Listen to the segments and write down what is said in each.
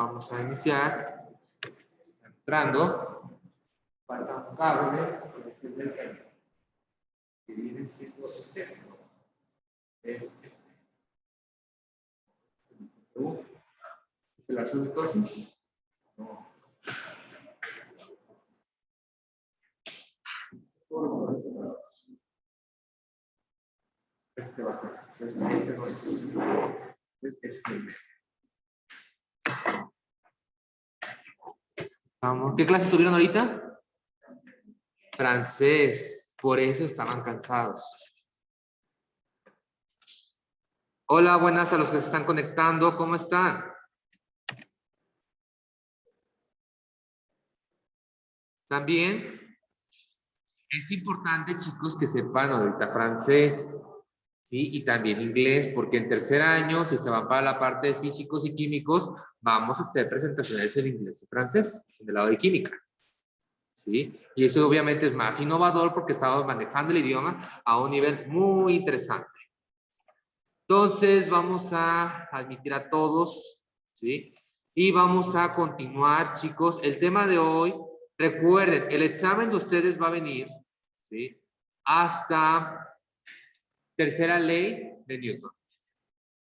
Vamos a iniciar. Entrando. Falta un cable que viene siendo externo. Es este. ¿Es el azul entonces? No. Este va a ser. Este no es. Este. Vamos. ¿Qué clases tuvieron ahorita? Francés. Por eso estaban cansados. Hola, buenas a los que se están conectando. ¿Cómo están? También es importante, chicos, que sepan ahorita francés, ¿sí? Y también inglés, porque en tercer año, si se van para la parte de físicos y químicos, vamos a hacer presentaciones en inglés y francés, en el lado de química, ¿sí? Y eso obviamente es más innovador porque estamos manejando el idioma a un nivel muy interesante. Entonces, vamos a admitir a todos, ¿sí? Y vamos a continuar, chicos. El tema de hoy, recuerden, el examen de ustedes va a venir, ¿sí? Hasta tercera ley de Newton,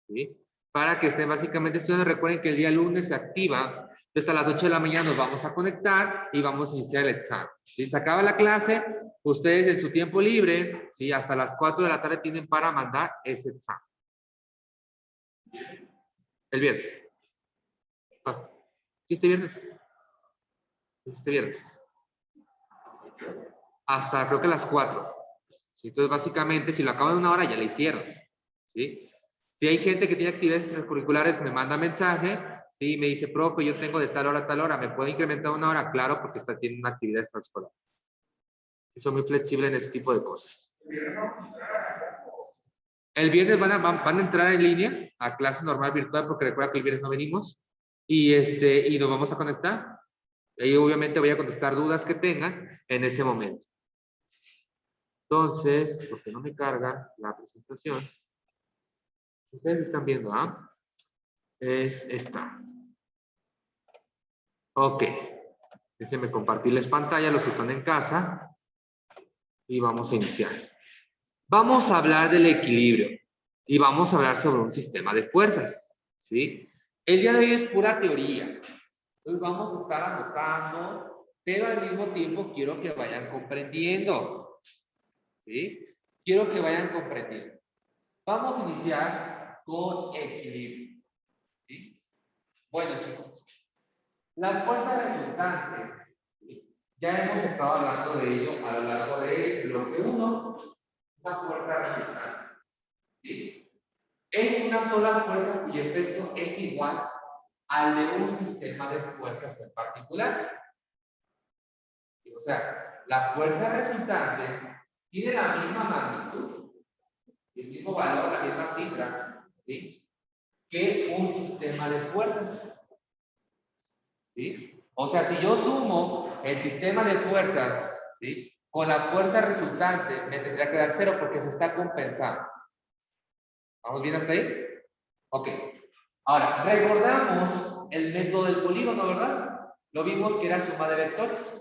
¿sí? Para que estén básicamente estudiando. Recuerden que el día lunes se activa. Entonces, a las 8 de la mañana nos vamos a conectar y vamos a iniciar el examen. ¿Sí? Se acaba la clase, ustedes en su tiempo libre, ¿sí? Hasta las 4 de la tarde tienen para mandar ese examen. El viernes. Ah, ¿sí este viernes? Este viernes. Hasta creo que las 4. ¿Sí? Entonces, básicamente, si lo acaban en una hora, ya lo hicieron. ¿Sí? Si hay gente que tiene actividades extracurriculares, me manda mensaje. Sí, me dice, profe, yo tengo de tal hora a tal hora. ¿Me puede incrementar una hora? Claro, porque tiene una actividad extraescolar. Soy muy flexible en ese tipo de cosas. El viernes van a entrar en línea a clase normal virtual, porque recuerda que el viernes no venimos. Y nos vamos a conectar. Y obviamente voy a contestar dudas que tengan en ese momento. Entonces, ¿por qué no me carga la presentación? Ustedes están viendo, ¿ah? Es esta. Ok. Déjenme compartirles pantalla los que están en casa. Y vamos a iniciar. Vamos a hablar del equilibrio. Y vamos a hablar sobre un sistema de fuerzas. ¿Sí? El día de hoy es pura teoría. Entonces vamos a estar anotando, pero al mismo tiempo quiero que vayan comprendiendo. ¿Sí? Quiero que vayan comprendiendo. Vamos a iniciar con equilibrio. ¿Sí? Bueno, chicos, la fuerza resultante, ¿sí? Ya hemos estado hablando de ello a lo largo de bloque 1, una fuerza resultante. ¿Sí? Es una sola fuerza cuyo efecto es igual al de un sistema de fuerzas en particular. ¿Sí? O sea, la fuerza resultante tiene la misma magnitud, el mismo valor, la misma cifra, ¿sí? Que un sistema de fuerzas. ¿Sí? O sea, si yo sumo el sistema de fuerzas, ¿sí? Con la fuerza resultante, me tendría que dar 0 porque se está compensando. ¿Vamos bien hasta ahí? Ok. Ahora, recordamos el método del polígono, ¿verdad? Lo vimos que era suma de vectores.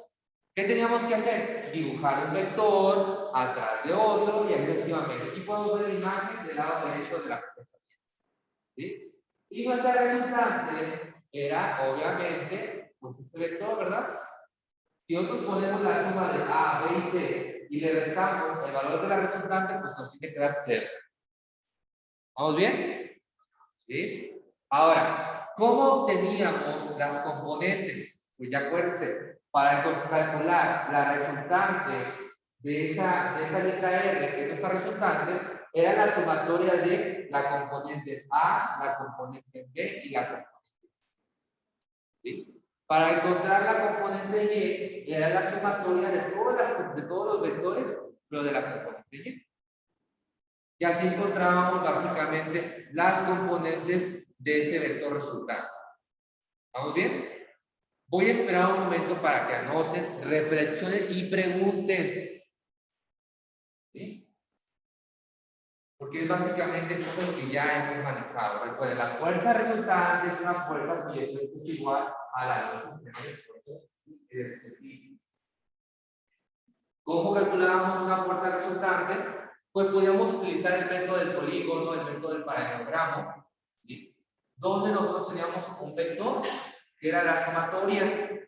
¿Qué teníamos que hacer? Dibujar un vector atrás de otro y así sucesivamente. Aquí podemos ver la imagen del lado derecho de la presentación. ¿Sí? Y nuestra resultante era, obviamente, pues este vector, ¿verdad? Si nosotros ponemos la suma de A, B y C y le restamos el valor de la resultante, pues nos tiene que dar 0. ¿Vamos bien? ¿Sí? Ahora, ¿cómo obteníamos las componentes? Pues ya acuérdense, para calcular la resultante de esa letra R, que es nuestra resultante, era la sumatoria de la componente A, la componente B y la componente C. ¿Sí? Para encontrar la componente Y, era la sumatoria de todos los vectores, pero de la componente Y. Y así encontrábamos básicamente las componentes de ese vector resultante. ¿Vamos bien? Voy a esperar un momento para que anoten, reflexionen y pregunten. ¿Sí? porque es básicamente cosas que ya hemos manejado. Recuerden, la fuerza resultante es una fuerza cuyo efecto es igual a la de un sistema de fuerzas específicas. ¿Cómo calculábamos una fuerza resultante? Pues podíamos utilizar el método del polígono, el método del paralelogramo, ¿sí? Donde nosotros teníamos un vector que era la sumatoria,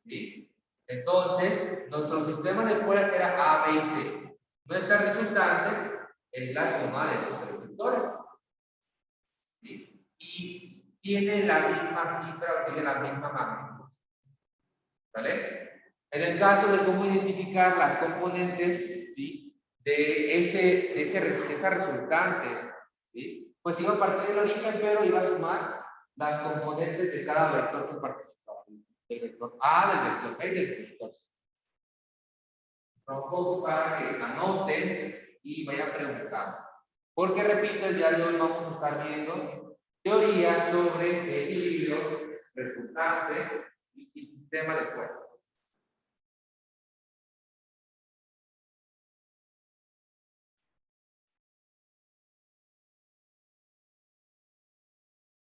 ¿sí? Entonces, nuestro sistema de fuerzas era A, B y C. Nuestra resultante es la suma de esos tres vectores, ¿sí? Y tiene la misma cifra o tiene la misma magnitud. ¿Vale? En el caso de cómo identificar las componentes, ¿sí? De esa resultante, ¿sí? Pues iba a partir del origen, pero iba a sumar las componentes de cada vector que participaba. Del vector A, del vector B y del vector C. Un poco para que anoten y vayan preguntando. Porque, repito, el día de hoy vamos a estar viendo teoría sobre equilibrio, resultante y sistema de fuerzas.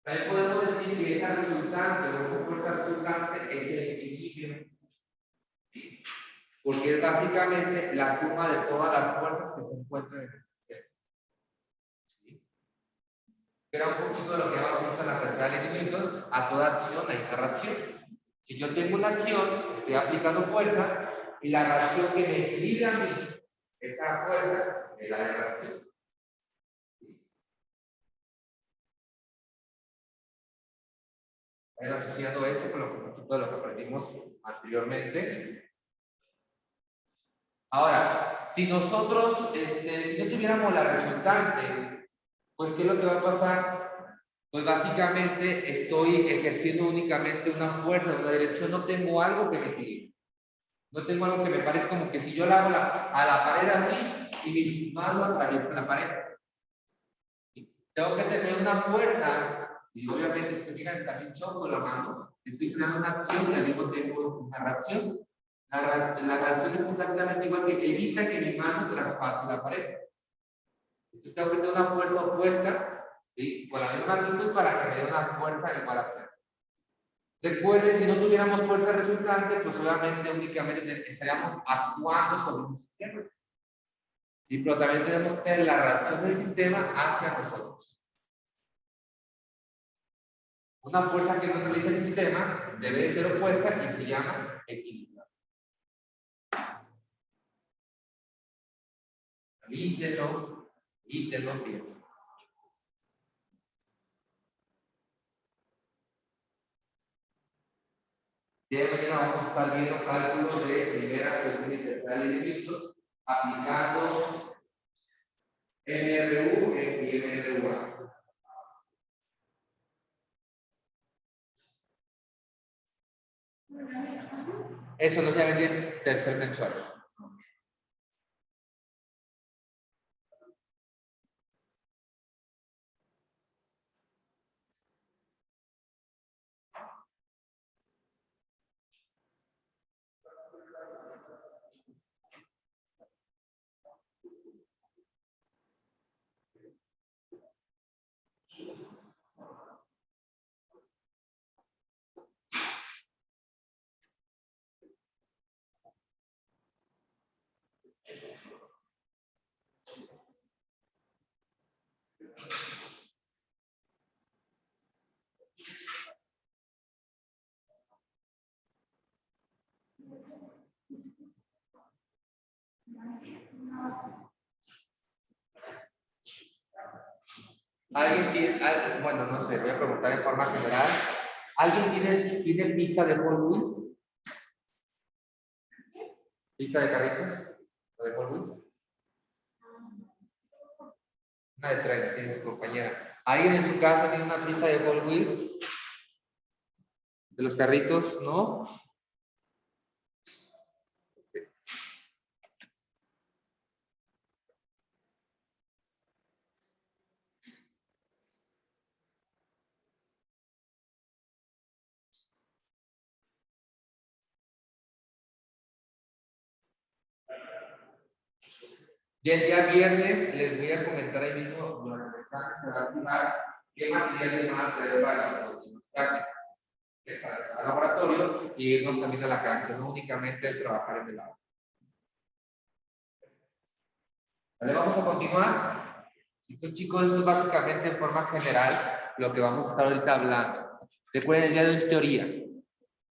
También podemos decir que esa resultante o esa fuerza resultante es el equilibrio, ¿sí? Porque es básicamente la suma de todas las fuerzas que se encuentran en el sistema, ¿sí? Era un poquito de lo que habíamos visto en la tercera ley de Newton. A toda acción hay una reacción. Si yo tengo una acción, estoy aplicando fuerza y la reacción que me equilibra a mí, esa fuerza es la de reacción. Vayan asociando esto con un poquito de lo que aprendimos anteriormente. Ahora, si nosotros, si no tuviéramos la resultante, pues ¿qué es lo que va a pasar? Pues básicamente estoy ejerciendo únicamente una fuerza, una dirección, no tengo algo que me equilibre. No tengo algo que me parezca como que si yo la hago a la pared así y mi mano atraviesa la pared. Tengo que tener una fuerza, si obviamente se fijan también choco la mano, estoy creando una acción y al mismo tiempo una reacción. La reacción es exactamente igual que evita que mi mano traspase la pared. Entonces tengo que tener una fuerza opuesta, ¿sí? Con la misma magnitud para que me dé una fuerza igual a cero. Recuerden, si no tuviéramos fuerza resultante, pues obviamente únicamente estaríamos actuando sobre un sistema. ¿Sí? Pero también tenemos que tener la reacción del sistema hacia nosotros. Una fuerza que neutraliza el sistema debe de ser opuesta y se llama equilibrio. Avísenlo y te lo pienso. Bien, mañana vamos a estar viendo cálculos de primera, segunda y tercera ley de Newton aplicando MRU y MRUA. Eso no se llama el tercer mensual. ¿Alguien tiene, bueno, no sé, voy a preguntar en forma general, ¿alguien tiene pista de Paul Wheels? ¿Pista de carritos? ¿O de Paul Wheels? Una de trenes, tiene su compañera. ¿Alguien en su casa tiene una pista de Paul Wheels? ¿De los carritos? ¿No? Y el día viernes les voy a comentar ahí mismo, durante el examen se va a activar qué materiales van a traer para las próximas prácticas. Para el laboratorio y irnos también a la cancha, no únicamente es trabajar en el lado. ¿Vale? Vamos a continuar. Entonces, chicos, esto es básicamente en forma general lo que vamos a estar ahorita hablando. Recuerden, el día de hoy es teoría.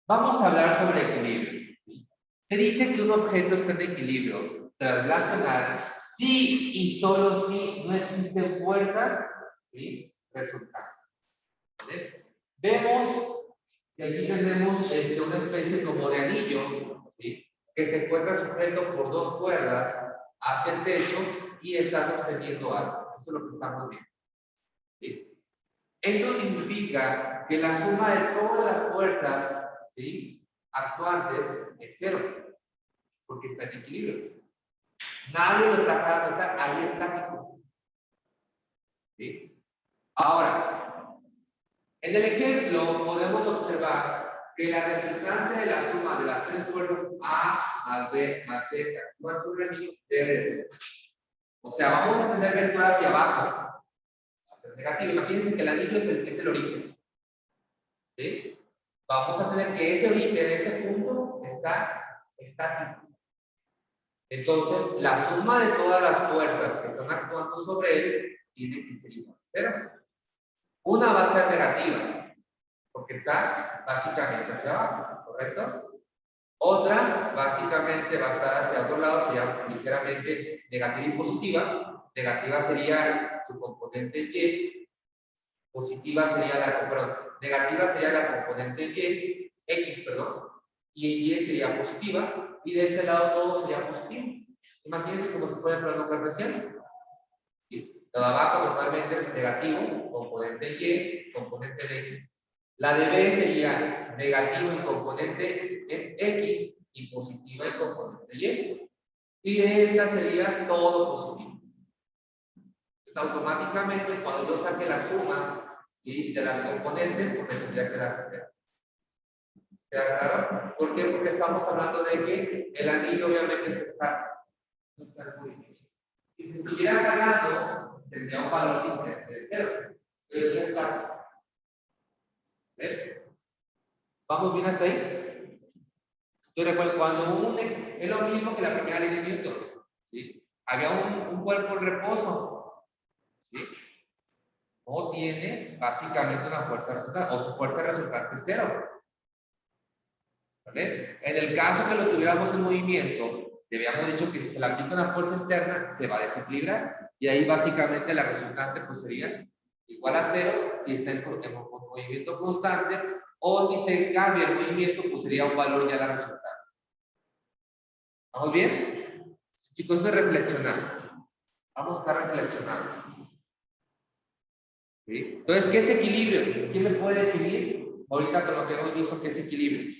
Vamos a hablar sobre equilibrio. ¿Sí? Se dice que un objeto está en equilibrio translacional si y solo si no existe fuerza, ¿sí? Resultante. ¿Vale? Vemos que aquí tenemos una especie como de anillo, ¿sí? Que se encuentra sujeto por dos cuerdas hacia el techo y está sosteniendo algo. Eso es lo que estamos viendo. ¿Sí? Esto significa que la suma de todas las fuerzas, ¿sí? Actuantes es cero, porque está en equilibrio. Nadie lo está jalando, está ahí estático. ¿Sí? Ahora, en el ejemplo podemos observar que la resultante de la suma de las tres fuerzas A más B más C que actúan sobre el anillo debe de ser. O sea, vamos a tener vector hacia abajo, va a ser negativo. Imagínense que el anillo es el origen. ¿Sí? Vamos a tener que ese origen, ese punto, está estático. Entonces, la suma de todas las fuerzas que están actuando sobre él tiene que ser igual a cero. Una va a ser negativa, porque está básicamente hacia abajo, ¿correcto? Otra, básicamente, va a estar hacia otro lado, sería ligeramente negativa y positiva. Negativa sería su componente Y, positiva sería negativa sería la componente Y, X, perdón, y Y sería positiva, y de ese lado todo sería positivo. Imagínense cómo se puede prolongar recién. Lo de abajo totalmente negativo, componente Y, componente de X. La de B sería negativa en componente X y positiva en componente Y. Y de esta sería todo positivo. Entonces, automáticamente, cuando yo saque la suma, ¿sí?, de las componentes, pues me tendría que dar cero. ¿Queda claro? ¿Por qué? Porque estamos hablando de que el anillo obviamente no está muy bien. Si se estuviera cargando, tendría un valor diferente de cero. Pero ya está. ¿Ven? ¿Vamos bien hasta ahí? Yo recuerdo cuando es lo mismo que la primera ley de Newton. ¿Sí? Había un cuerpo en reposo. ¿Sí? No tiene básicamente una fuerza resultante, o su fuerza resultante es cero. ¿Vale? En el caso que lo tuviéramos en movimiento, te habíamos dicho que si se le aplica una fuerza externa, se va a desequilibrar. Y ahí básicamente la resultante pues sería igual a cero si está en movimiento constante, o si se cambia el movimiento, pues sería un valor ya la resultante. ¿Vamos bien? Chicos, eso es reflexionar. Vamos a estar reflexionando. ¿Sí? Entonces, ¿qué es equilibrio? ¿Quién me puede definir? Ahorita con lo que hemos visto, ¿qué es equilibrio?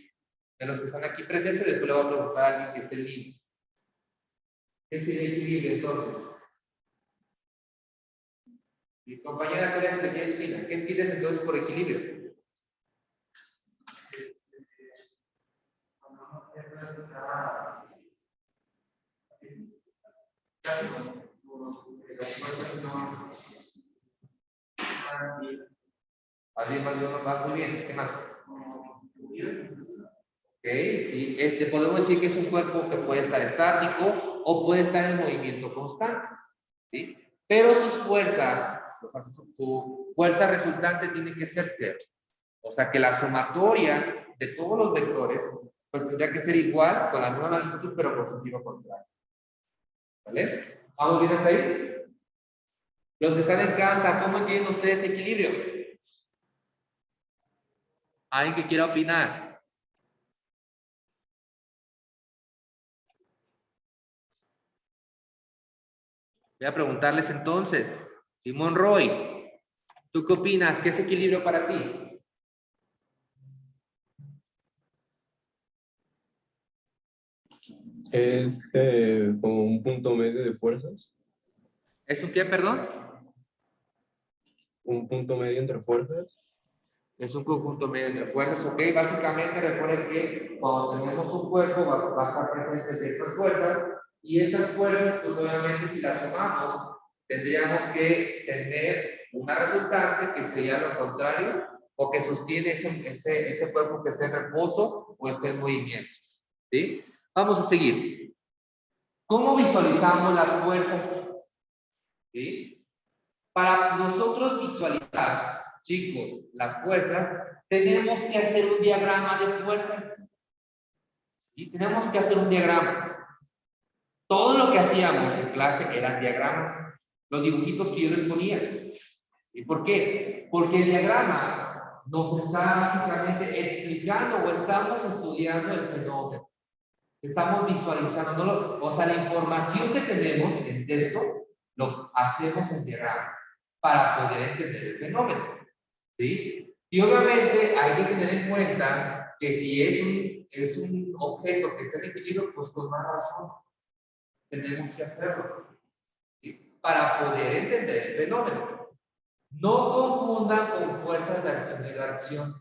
De los que están aquí presentes, después le voy a preguntar a alguien que esté en línea. ¿Qué es el equilibrio entonces? Mi compañera Claudia de Espina, ¿qué entiendes entonces por equilibrio? ¿Alguien más va muy bien? ¿Qué más? Ok, sí. Podemos decir que es un cuerpo que puede estar estático o puede estar en movimiento constante. ¿Sí? Pero sus fuerzas, o sea, su fuerza resultante tiene que ser cero. O sea que la sumatoria de todos los vectores pues tendría que ser igual con la misma magnitud pero con sentido contrario. ¿Vale? ¿Vamos bien hasta ahí? Los que están en casa, ¿cómo entienden ustedes equilibrio? ¿Alguien que quiera opinar? Voy a preguntarles entonces. Simón Roy, ¿tú qué opinas? ¿Qué es equilibrio para ti? Es como un punto medio de fuerzas. ¿Es un qué, perdón? Un punto medio entre fuerzas. Es un conjunto medio entre fuerzas, ¿ok? Básicamente recuerden que cuando tenemos un cuerpo va a estar presente ciertas fuerzas Y esas fuerzas, pues obviamente si las sumamos, tendríamos que tener una resultante que sería lo contrario, o que sostiene ese cuerpo que esté en reposo o esté en movimiento. ¿Sí? Vamos a seguir. ¿Cómo visualizamos las fuerzas? ¿Sí? Para nosotros visualizar, chicos, las fuerzas, tenemos que hacer un diagrama de fuerzas. ¿Sí? Tenemos que hacer un diagrama. Todo lo que hacíamos en clase eran diagramas, los dibujitos que yo les ponía. ¿Y por qué? Porque el diagrama nos está básicamente explicando o estamos estudiando el fenómeno. Estamos visualizando, o sea, la información que tenemos en texto lo hacemos en diagrama para poder entender el fenómeno. ¿Sí? Y obviamente hay que tener en cuenta que si es un objeto que está en equilibrio, pues con más razón tenemos que hacerlo, ¿sí? Para poder entender el fenómeno. No confundan con fuerzas de acción y reacción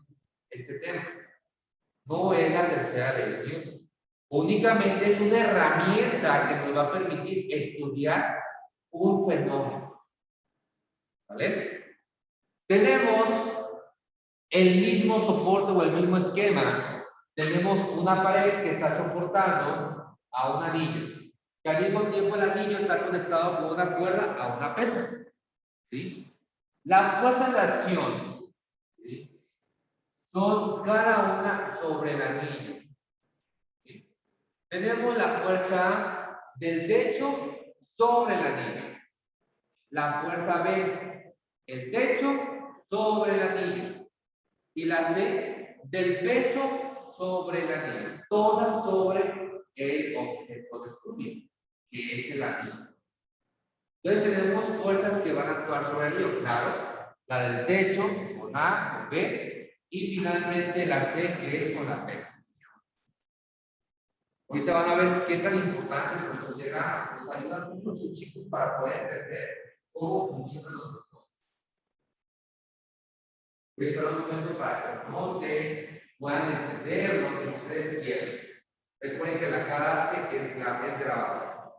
este tema. No es la tercera ley de Newton. Únicamente es una herramienta que nos va a permitir estudiar un fenómeno. ¿Vale? Tenemos el mismo soporte o el mismo esquema. Tenemos una pared que está soportando a un anillo, que al mismo tiempo el anillo está conectado con una cuerda a una pesa. ¿Sí? Las fuerzas de acción, ¿sí?, son cada una sobre el anillo. ¿Sí? Tenemos la fuerza del techo sobre el anillo. La fuerza B, el techo sobre el anillo. Y la C, del peso sobre el anillo. Todas sobre el objeto de estudio, que es el anillo. Entonces tenemos fuerzas que van a actuar sobre el anillo, claro. La del techo, con A, con B. Y finalmente la C, que es con la pesa. Ahorita van a ver qué tan importantes son estos diagramas. Nos ayudan mucho, chicos, para poder entender cómo funcionan los motores. Voy a esperar un momento para que noten, puedan entender lo que ustedes quieren. Recuerden que la clase es grabada.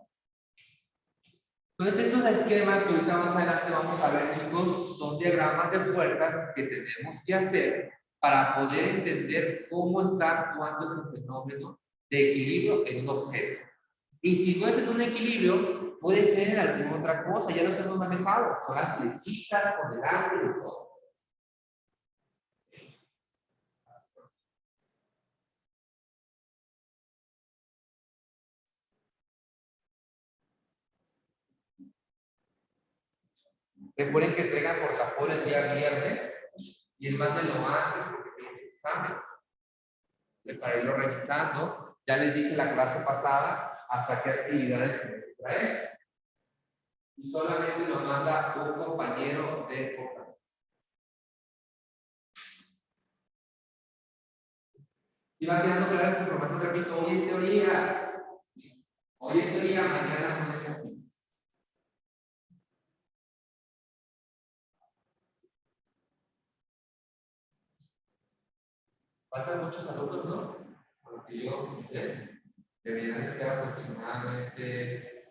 Entonces, estos esquemas que ahorita más adelante vamos a ver, chicos, son diagramas de fuerzas que tenemos que hacer para poder entender cómo está actuando ese fenómeno de equilibrio en un objeto. Y si no es en un equilibrio, puede ser en alguna otra cosa, ya los hemos manejado, son las flechitas con el ángulo y todo. Recuerden que entregan portafolio el día viernes y el mándenlo antes porque tienen su examen. Para irlo revisando, ya les dije la clase pasada hasta qué actividades tienen que traer. Y solamente nos manda un compañero de portafolio. Si va quedando clara esta información, repito, hoy es teoría. Hoy es teoría, mañana son ejercicios. Faltan muchos alumnos, ¿no? Porque yo sé, deberían de ser aproximadamente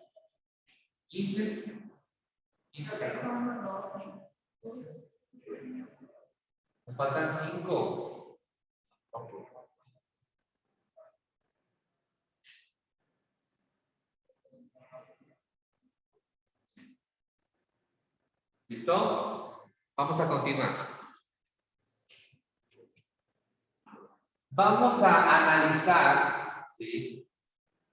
15 personas. Nos faltan 5. Okay. ¿Listo? Vamos a continuar. Vamos a analizar, ¿sí?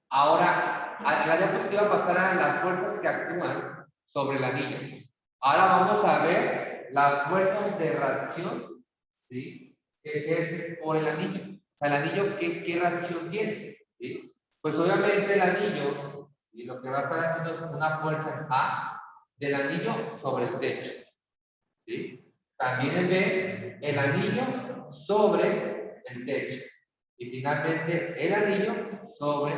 Ahora, a la diapositiva pasarán las fuerzas que actúan sobre el anillo. Ahora vamos a ver las fuerzas de reacción, ¿sí?, que ejercen por el anillo. O sea, el anillo, ¿qué reacción tiene? ¿Sí? Pues obviamente el anillo, ¿sí?, lo que va a estar haciendo es una fuerza A del anillo sobre el techo. ¿Sí? También en B, el anillo sobre el techo. Y finalmente el anillo sobre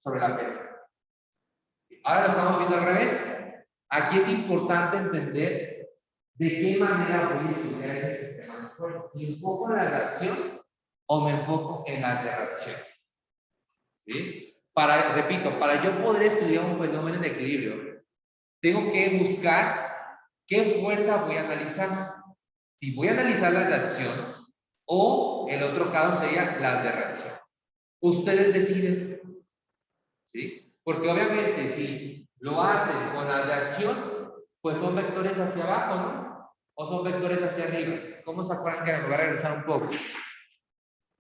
la pesa. Ahora lo estamos viendo al revés. Aquí es importante entender de qué manera voy a estudiar este sistema de fuerzas. Si me enfoco en la reacción o me enfoco en la de reacción. ¿Sí? repito, para yo poder estudiar un fenómeno de equilibrio, tengo que buscar qué fuerza voy a analizar. Si voy a analizar las de acción o el otro caso sería las de reacción. Ustedes deciden, ¿sí? Porque obviamente si lo hacen con las de acción, pues son vectores hacia abajo, ¿no? O son vectores hacia arriba. ¿Cómo se acuerdan que me voy a regresar un poco?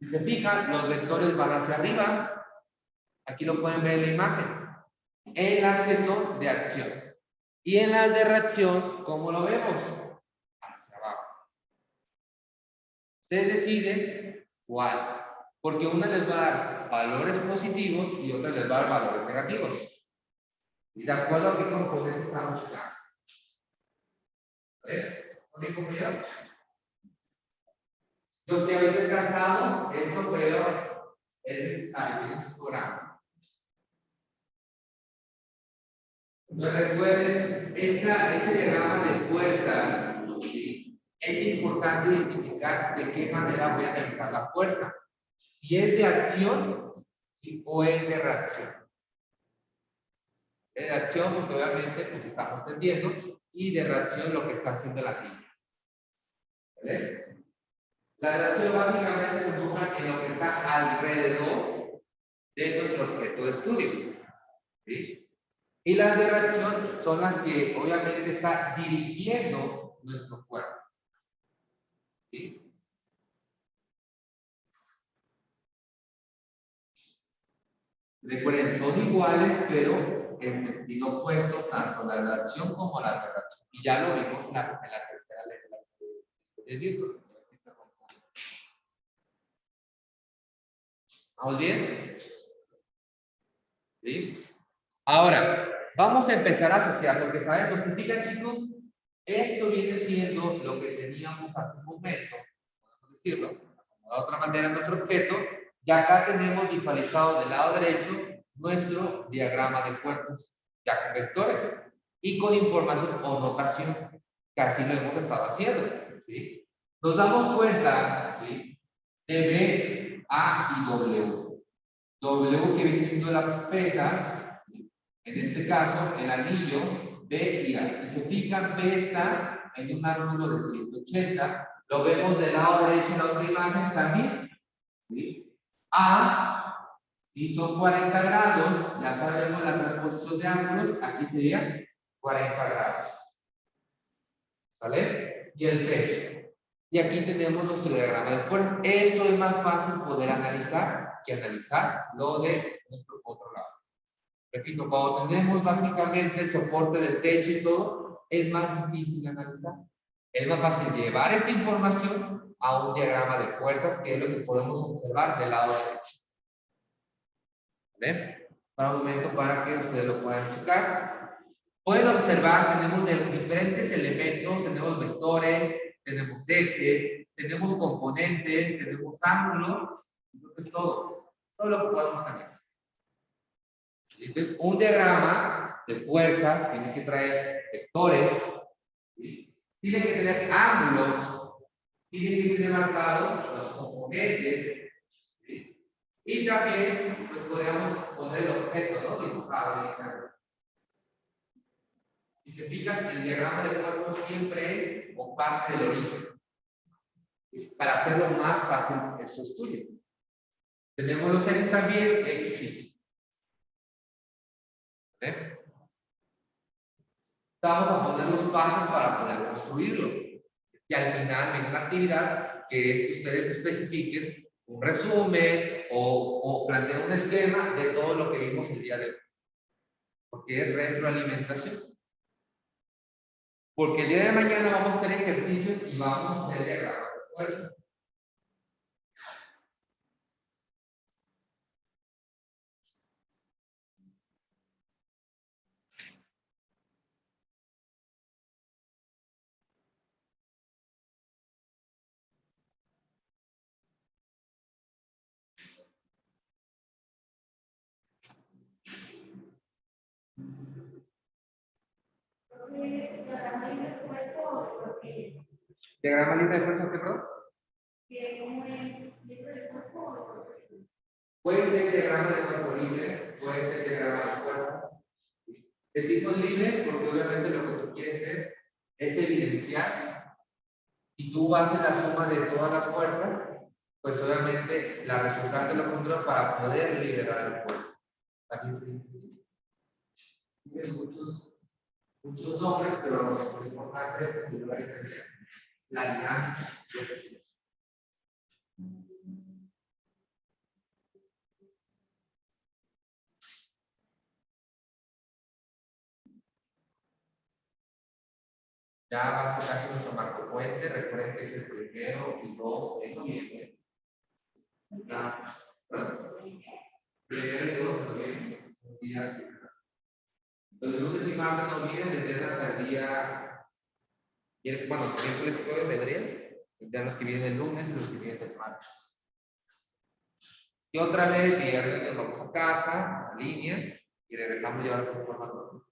Si se fijan, los vectores van hacia arriba. Aquí lo pueden ver en la imagen. En las que son de acción. Y en las de reacción, ¿cómo lo vemos? Hacia abajo. Ustedes deciden cuál. Porque una les va a dar valores positivos y otra les va a dar valores negativos. Y de acuerdo a qué componente estamos buscando. ¿Con mi compañero? Yo sé, hoy descansado, esto, pero es necesario, tiene su programa. Entonces recuerden, este diagrama de fuerzas, ¿sí? Es importante identificar de qué manera voy a analizar la fuerza. Si es de acción, ¿sí? O es de reacción. Es de acción porque obviamente pues estamos tendiendo y de reacción lo que está haciendo la línea. ¿Vale? La reacción básicamente se enfoca en lo que está alrededor de nuestro objeto de estudio. ¿Sí? Y las de reacción son las que obviamente está dirigiendo nuestro cuerpo. ¿Sí? Recuerden, son iguales, pero en sentido opuesto, tanto la de acción como la de reacción. Y ya lo vimos en la tercera ley de Newton. ¿Vamos bien? ¿Sí? Ahora, vamos a empezar a asociar lo que sabemos. ¿Se fijan, chicos? Esto viene siendo lo que teníamos hace un momento, podemos decirlo, de otra manera, nuestro objeto, y acá tenemos visualizado del lado derecho nuestro diagrama de cuerpos, ya con vectores y con información o notación, que así lo hemos estado haciendo, ¿sí? Nos damos cuenta, ¿sí? De B, A y W. W que viene siendo la pesa, ¿sí? En este caso, el anillo B y A. Si se fijan, B está en un ángulo de 180. Lo vemos del lado derecho en la otra imagen también. ¿Sí? A, si son 40 grados, ya sabemos la transposición de ángulos, aquí sería 40 grados. ¿Vale? Y el peso. Y aquí tenemos nuestro diagrama de fuerzas. Esto es más fácil poder analizar que analizar lo de nuestro otro lado. Repito, cuando tenemos básicamente el soporte del techo y todo, es más difícil analizar. Es más fácil llevar esta información a un diagrama de fuerzas, que es lo que podemos observar del lado derecho. ¿Ven? Para un momento para que ustedes lo puedan checar. Pueden observar, tenemos diferentes elementos, tenemos vectores, tenemos ejes, tenemos componentes, tenemos ángulos, es todo lo que podemos tener. Entonces, un diagrama de fuerza tiene que traer vectores, ¿sí? Tiene que tener ángulos, tiene que tener marcados los componentes, ¿sí? Y también pues, podemos poner el objeto, ¿no? Dibujado. Si se fijan, el diagrama de cuerpo siempre es o parte del origen, ¿sí? Para hacerlo más fácil en su estudio. Tenemos los ejes también, X y Y. ¿Ven? Vamos a poner los pasos para poder construirlo. Y al final viene una actividad que es que ustedes especifiquen un resumen o planteen un esquema de todo lo que vimos el día de hoy. Porque es retroalimentación. Porque el día de mañana vamos a hacer ejercicios y vamos a hacer diagramas de fuerza. ¿Diagrama libre de fuerza, qué, perdón? Puede ser diagrama de cuerpo libre, puede ser diagrama de fuerzas. Decimos libre porque obviamente lo que tú quieres hacer es evidenciar. Si tú haces la suma de todas las fuerzas, pues obviamente la resultante lo controla para poder liberar el cuerpo. También se dice así. Tiene muchos nombres, pero lo importante es que se logra entender la dinámica de los. Ya va a ser casi nuestro marco puente. Recuerden que es el 1 y 2 de noviembre. Ya, ¿verdad? 1 y 2 de noviembre. Días que están. Los lunes y martes no olviden desde hasta el día. Bueno, miércoles y jueves deberían. Ya los que vienen el lunes y los que vienen el martes. Y otra vez, viernes nos vamos a casa, a línea, y regresamos ya ahora sí en forma normal.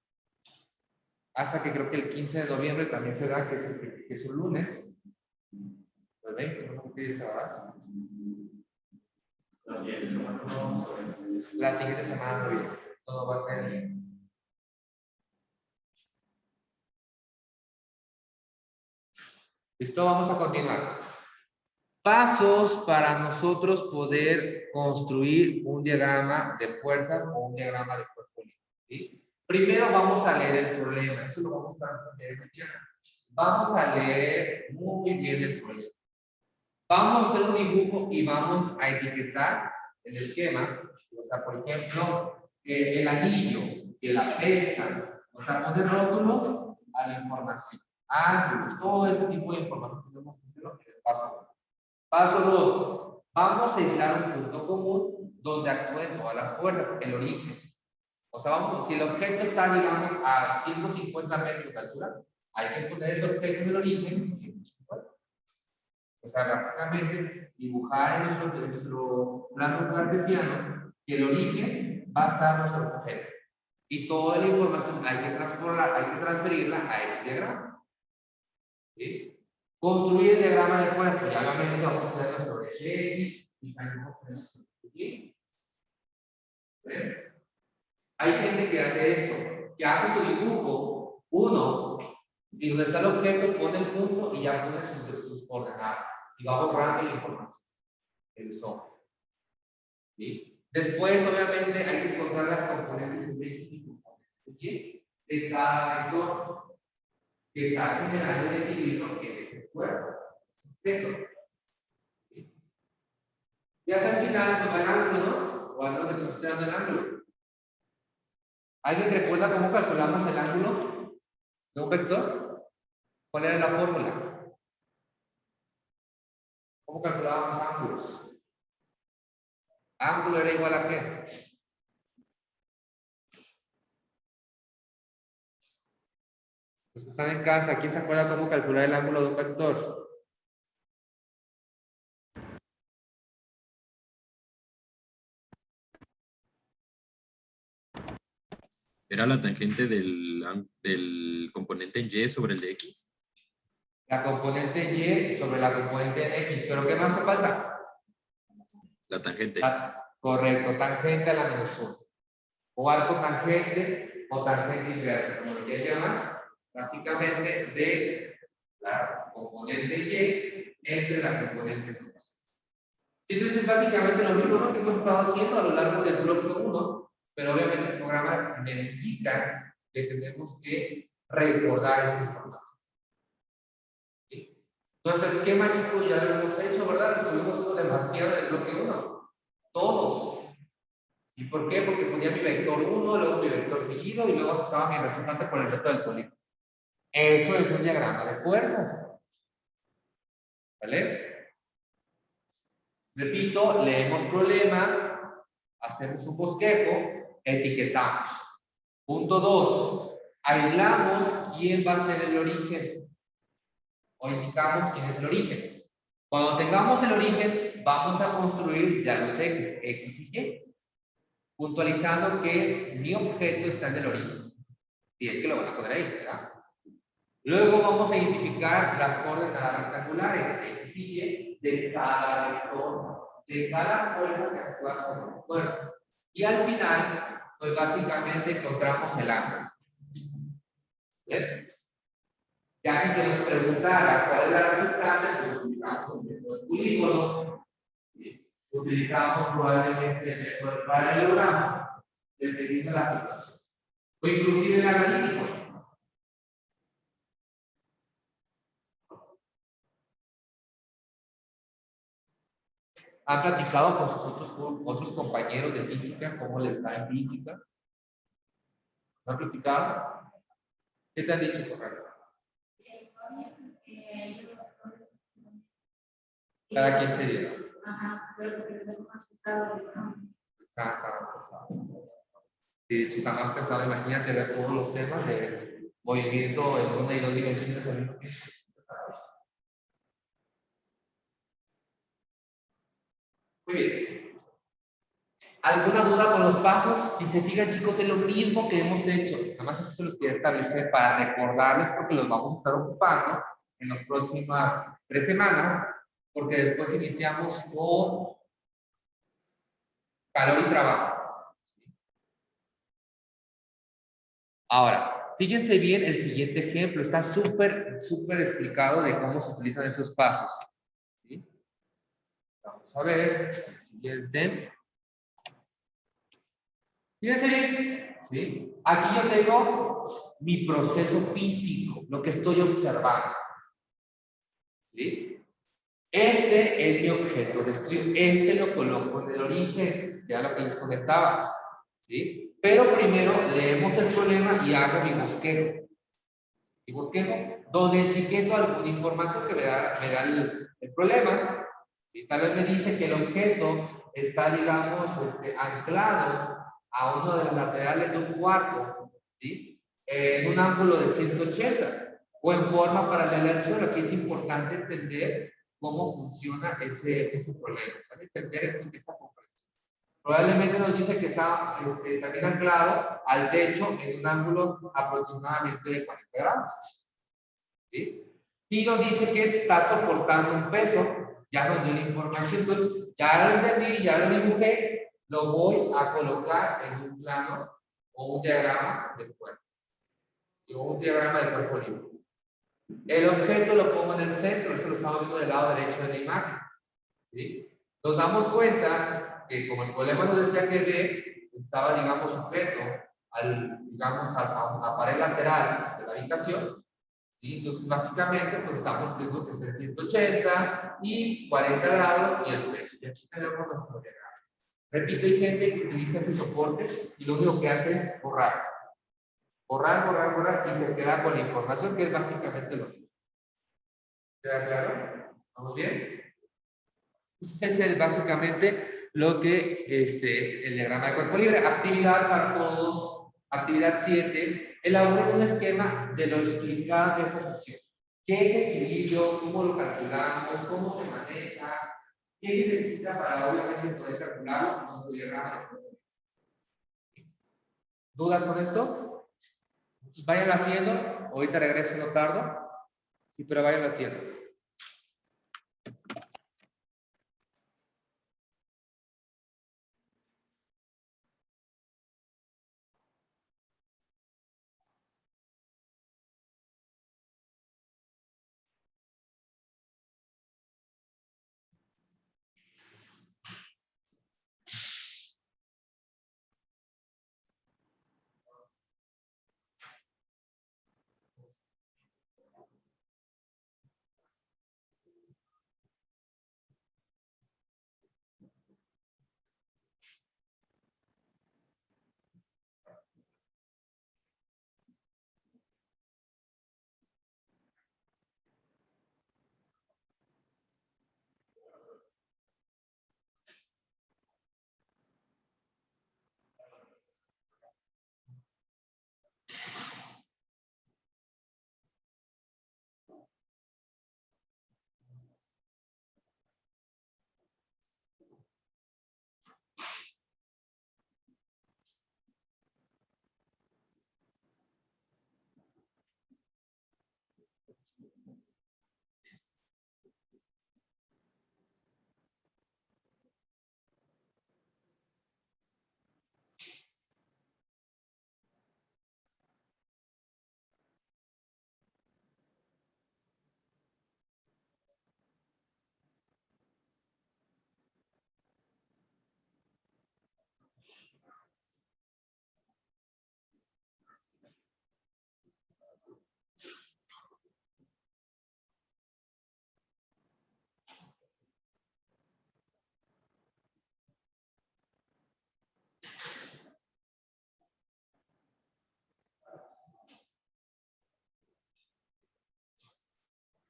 Hasta que creo que el 15 de noviembre también se da, que es un lunes. El 20, no sé qué se va a dar. La siguiente semana no vamos a ver. La siguiente semana no viene. Todo va a ser. Listo, vamos a continuar. Pasos para nosotros poder construir un diagrama de fuerzas o un diagrama de cuerpo libre. ¿Sí? Primero vamos a leer el problema. Eso lo vamos a estar leyendo mañana. Vamos a leer muy bien el problema. Vamos a hacer un dibujo y vamos a etiquetar el esquema. O sea, por ejemplo, el anillo, que la pesa, o sea, poner rótulos a la información, ángulos, todo ese tipo de información que tenemos que hacerlo en el paso 1. Paso 2. Vamos a aislar un punto común donde actúen todas las fuerzas, el origen. O sea, vamos, si el objeto está, digamos, a 150 metros de altura, hay que poner ese objeto en el origen 150. O sea, básicamente dibujar en nuestro plano cartesiano que el origen va a estar nuestro objeto. Y toda la información hay que transferirla a ese diagrama. ¿Sí? Construir el diagrama de fuerza. Y obviamente vamos a tener nuestro X y tenemos nuestro Y. ¿Sí? Hay gente que hace esto, que hace su dibujo, uno, y donde está el objeto, pone el punto y ya pone sus coordenadas. Y va borrando la información. El software. ¿Sí? Después, obviamente, hay que encontrar las componentes de X y componentes Y de cada vector que está generando el equilibrio en ese cuerpo. ¿Cierto? ¿Sí? Y hasta el final, nos va el ángulo, ¿no? O algo que nos esté dando el ángulo. ¿Alguien recuerda cómo calculamos el ángulo de un vector? ¿Cuál era la fórmula? ¿Cómo calculábamos ángulos? ¿Ángulo era igual a qué? Los que están en casa, ¿quién se acuerda cómo calcular el ángulo de un vector? ¿Era la tangente del componente Y sobre el de X? La componente Y sobre la componente X, pero ¿qué más te falta? La tangente. Correcto, tangente a la menos 1. O arco tangente o tangente inversa, como lo quieras llamar, básicamente de la componente Y entre la componente 2. Entonces, básicamente lo mismo que hemos estado haciendo a lo largo del bloque 1, pero obviamente el programa me indica que tenemos que recordar esta información. ¿Sí? Entonces, el esquema, chicos, ya lo hemos hecho, ¿verdad? Lo estuvimos haciendo demasiado en el bloque 1. Todos. ¿Y por qué? Porque ponía mi vector 1, luego mi vector seguido y luego sacaba mi resultante por el resto del polígono. Eso es un diagrama de fuerzas. ¿Vale? Repito, leemos problema, hacemos un bosquejo, etiquetamos. Punto 2. Aislamos quién va a ser el origen. O indicamos quién es el origen. Cuando tengamos el origen, vamos a construir ya los ejes, X y Y. Puntualizando que mi objeto está en el origen. Si es que lo van a poner ahí, ¿verdad? Luego vamos a identificar las coordenadas rectangulares, X y Y, de cada vector, de cada fuerza que actúa sobre el cuerpo. Y al final pues básicamente encontramos el ángulo. ¿Bien? Ya si que nos preguntara cuál es la resultante, pues utilizamos el método del polígono. Utilizamos probablemente el método del paralelogramo, dependiendo de la situación. O inclusive el analítico. ¿Han platicado con sus otros compañeros de física cómo les va en física? ¿No han platicado? ¿Qué te han dicho, Corrales? Cada 15 días. Está pesado. Sí, está más pesado. Imagínate ver todos los temas de movimiento en una y dos dimensiones al mismo tiempo. Muy bien. ¿Alguna duda con los pasos? Si se fijan, chicos, es lo mismo que hemos hecho. Nada más aquí se los quiero establecer para recordarles porque los vamos a estar ocupando en las próximas 3 semanas, porque después iniciamos con calor y trabajo. Ahora, fíjense bien el siguiente ejemplo. Está súper explicado de cómo se utilizan esos pasos. ¿Sí? Vamos a ver el siguiente. Fíjense bien, ¿sí? Aquí yo tengo mi proceso físico, lo que estoy observando. ¿Sí? Este es mi objeto de estudio. Este lo coloco en el origen, ya lo que les comentaba. ¿Sí? Pero primero leemos el problema y hago mi bosquejo. Mi bosquejo, donde etiqueto alguna información que me da el problema. Y tal vez me dice que el objeto está, digamos, anclado a uno de los laterales de un cuarto, ¿sí? En un ángulo de 180 o en forma paralela al suelo. Aquí es importante entender cómo funciona ese problema, ¿sabe? Entender esa comprensión. Probablemente nos dice que está también anclado al techo en un ángulo aproximadamente de 40 grados, ¿sí? Y nos dice que está soportando un peso, ya nos dio la información, entonces ya lo entendí, ya lo dibujé, lo voy a colocar en un plano o un diagrama de fuerza, o un diagrama de cuerpo libre. El objeto lo pongo en el centro, eso lo estamos viendo del lado derecho de la imagen, ¿sí? Nos damos cuenta que como el problema nos decía que B estaba, digamos, sujeto digamos, a una pared lateral de la habitación, ¿sí? Entonces, básicamente, pues estamos viendo que está en 180 y 40 grados y el peso. Y aquí tenemos nuestro diagrama. Repito, hay gente que utiliza ese soporte y lo único que hace es borrar. Borrar y se queda con la información que es básicamente lo mismo. ¿Queda claro? ¿Vamos bien? Entonces, es básicamente lo que es el diagrama de cuerpo libre. Actividad para todos. Actividad 7. Elaborar un esquema de lo explicado en esta sección. ¿Qué es equilibrio? ¿Cómo lo calculamos? ¿Cómo se maneja? ¿Qué se necesita para obviamente poder calcularlo? Nuestro diagrama de cuerpo libre. ¿Dudas con esto? Pues vayan haciendo. Ahorita regreso, no tardo. Sí, pero vayan haciendo.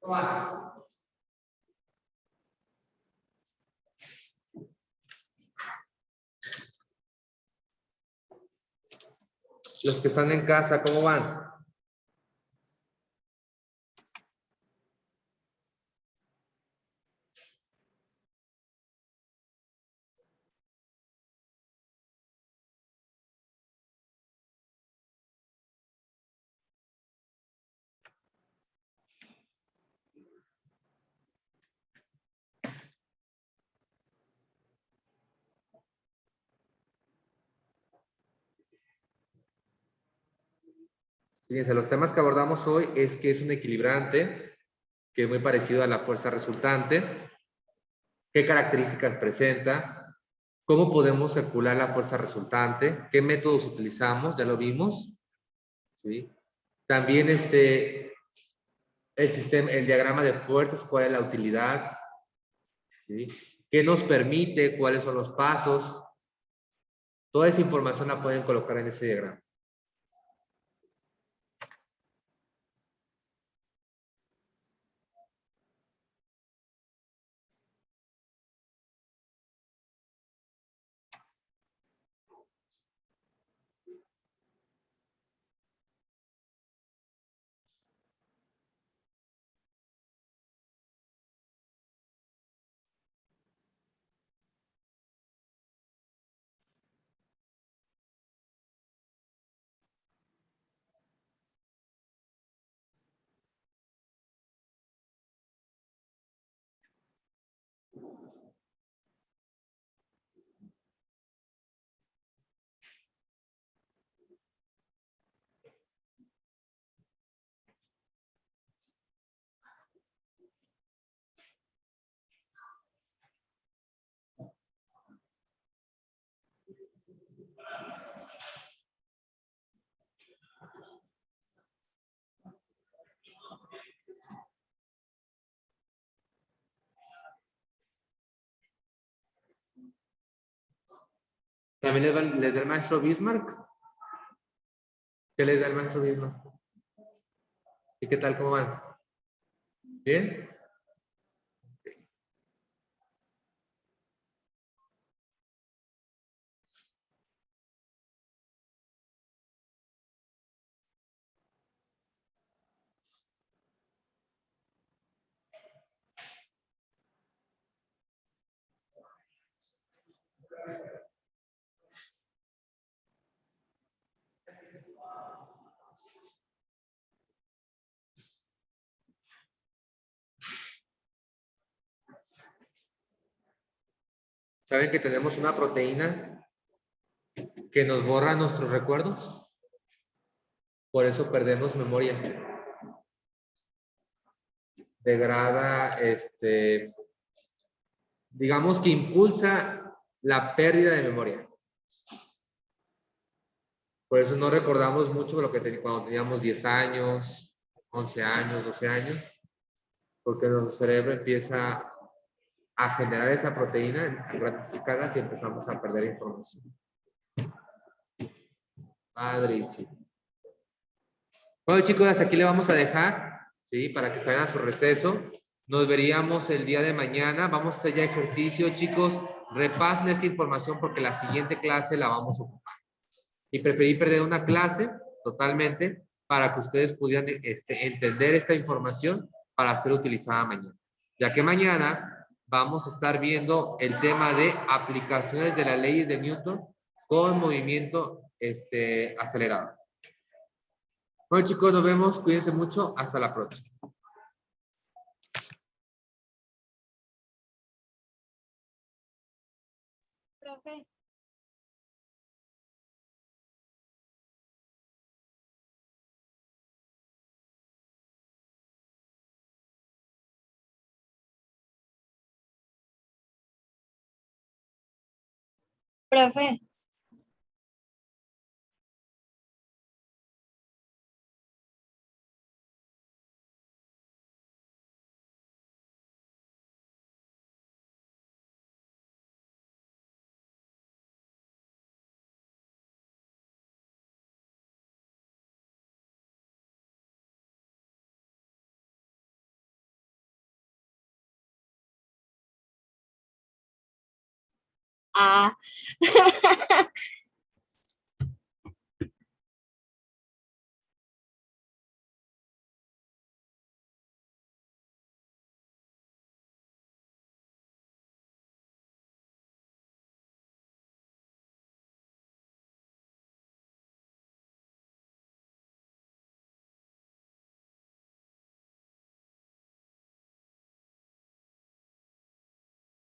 ¿Cómo va? Los que están en casa, ¿cómo van? Fíjense, los temas que abordamos hoy es que es un equilibrante, que es muy parecido a la fuerza resultante, qué características presenta, cómo podemos calcular la fuerza resultante, qué métodos utilizamos, ya lo vimos, ¿sí? También el sistema, el diagrama de fuerzas, cuál es la utilidad, ¿sí? ¿Qué nos permite? ¿Cuáles son los pasos? Toda esa información la pueden colocar en ese diagrama. ¿También les da el maestro Bismarck? ¿Qué les da el maestro Bismarck? ¿Y qué tal? ¿Cómo van? ¿Bien? ¿Saben que tenemos una proteína que nos borra nuestros recuerdos? Por eso perdemos memoria. Degrada, digamos que impulsa la pérdida de memoria. Por eso no recordamos mucho de lo que cuando teníamos 10 años, 11 años, 12 años, porque nuestro cerebro empieza a generar esa proteína en grandes escalas y empezamos a perder información. Padrísimo. Bueno, chicos, hasta aquí le vamos a dejar, ¿sí? Para que salgan a su receso. Nos veríamos el día de mañana. Vamos a hacer ya ejercicio, chicos. Repasen esta información porque la siguiente clase la vamos a ocupar. Y preferí perder una clase totalmente para que ustedes pudieran entender esta información para ser utilizada mañana. Ya que mañana vamos a estar viendo el tema de aplicaciones de las leyes de Newton con movimiento acelerado. Bueno, chicos, nos vemos. Cuídense mucho. Hasta la próxima. Profe. Profe. Ah.